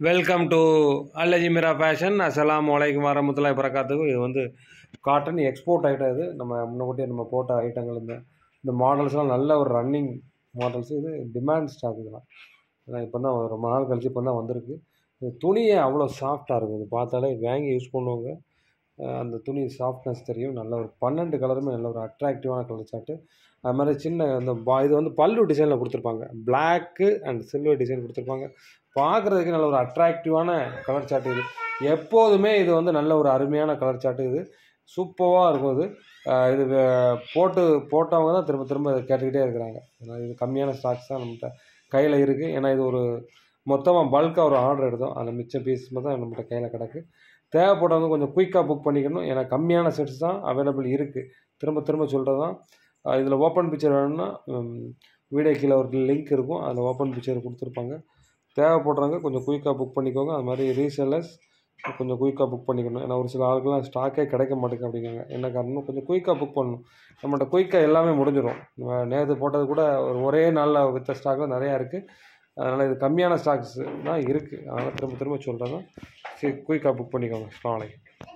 Welcome to அல்லஜிமிரா fashion. அஸ்ஸலாமு அலைக்கும் வரமத்துல்லாஹி வரகாத்துஹு. இது வந்து காட்டன் எக்ஸ்போர்ட் ஐட்டம். இது நம்ம முன்னக்கூட்டியே நம்ம போட்ட ஐட்டங்கள். இந்த மாடல்ஸ்லாம் நல்ல ஒரு ரன்னிங் மாடல்ஸ். இது டிமாண்ட் ஸ்டாக். இதெல்லாம் ஏன்னா இப்போ தான் ரொம்ப நாள் கழிச்சு இப்போ தான் வந்திருக்கு. இது துணியே அவ்வளோ சாஃப்டாக இருக்கும். இது பார்த்தாலே வாங்கி யூஸ் பண்ணுவாங்க. அந்த துணி சாஃப்ட்னஸ் தெரியும். நல்ல ஒரு 12 கலருமே நல்ல ஒரு அட்ராக்டிவான கலர் சார்ட்டு. அது மாதிரி சின்ன இந்த இது வந்து பல்லு டிசைனில் கொடுத்துருப்பாங்க. பிளாக்கு அண்ட் சில்வர் டிசைன் கொடுத்துருப்பாங்க. பார்க்குறதுக்கு நல்ல ஒரு அட்ராக்டிவான கலர் சார்ட்டு இது. எப்போதுமே இது வந்து நல்ல ஒரு அருமையான கலர் சார்ட்டு. இது சூப்பராக இருக்கும். இது போட்டவங்க தான் திரும்ப திரும்ப கேட்டுக்கிட்டே இருக்கிறாங்க. ஏன்னா இது கம்மியான ஸ்டாக்ஸ் தான் நம்மகிட்ட கையில் இருக்குது. ஏன்னா இது ஒரு மொத்தமாக பல்காக ஒரு ஆர்டர் எடுத்தோம். அதில் மிச்ச பீஸ் தான் நம்மகிட்ட கையில் கிடக்கு. தேவைப்பட்டவங்க கொஞ்சம் குயிக்காக புக் பண்ணிக்கணும். ஏன்னா கம்மியான செட்ஸ் தான் அவைலபிள் இருக்குது. திரும்ப திரும்ப சொல்கிறது தான். இதில் ஓப்பன் பிக்சர் வேணும்னா வீடியோ கீழே ஒரு லிங்க் இருக்கும். அதில் ஓப்பன் பிக்சர் கொடுத்துருப்பாங்க. தேவைப்படுறவங்க கொஞ்சம் குயிக்காக புக் பண்ணிக்கோங்க. அது மாதிரி ரீசெல்லர்ஸ் கொஞ்சம் குயிக்காக புக் பண்ணிக்கணும். ஏன்னா ஒரு சில ஆளுக்கெல்லாம் ஸ்டாக்கே கிடைக்க மாட்டேங்குது அப்படிங்காங்க. என்ன காரணம்? கொஞ்சம் குயிக்காக புக் பண்ணணும். நம்மகிட்ட குயிக்காக எல்லாமே முடிஞ்சிடும். நேற்று போட்டது கூட ஒரே நாளில் விற்ற ஸ்டாக்லாம் நிறையா இருக்குது. அதனால் இது கம்மியான ஸ்டாக்ஸ் தான் இருக்குது. அதனால் திரும்ப திரும்ப சொல்கிறேன். சரி, குயிக்காக புக் பண்ணிக்கோங்க. அஸ்ஸலாமு அலைக்கும்.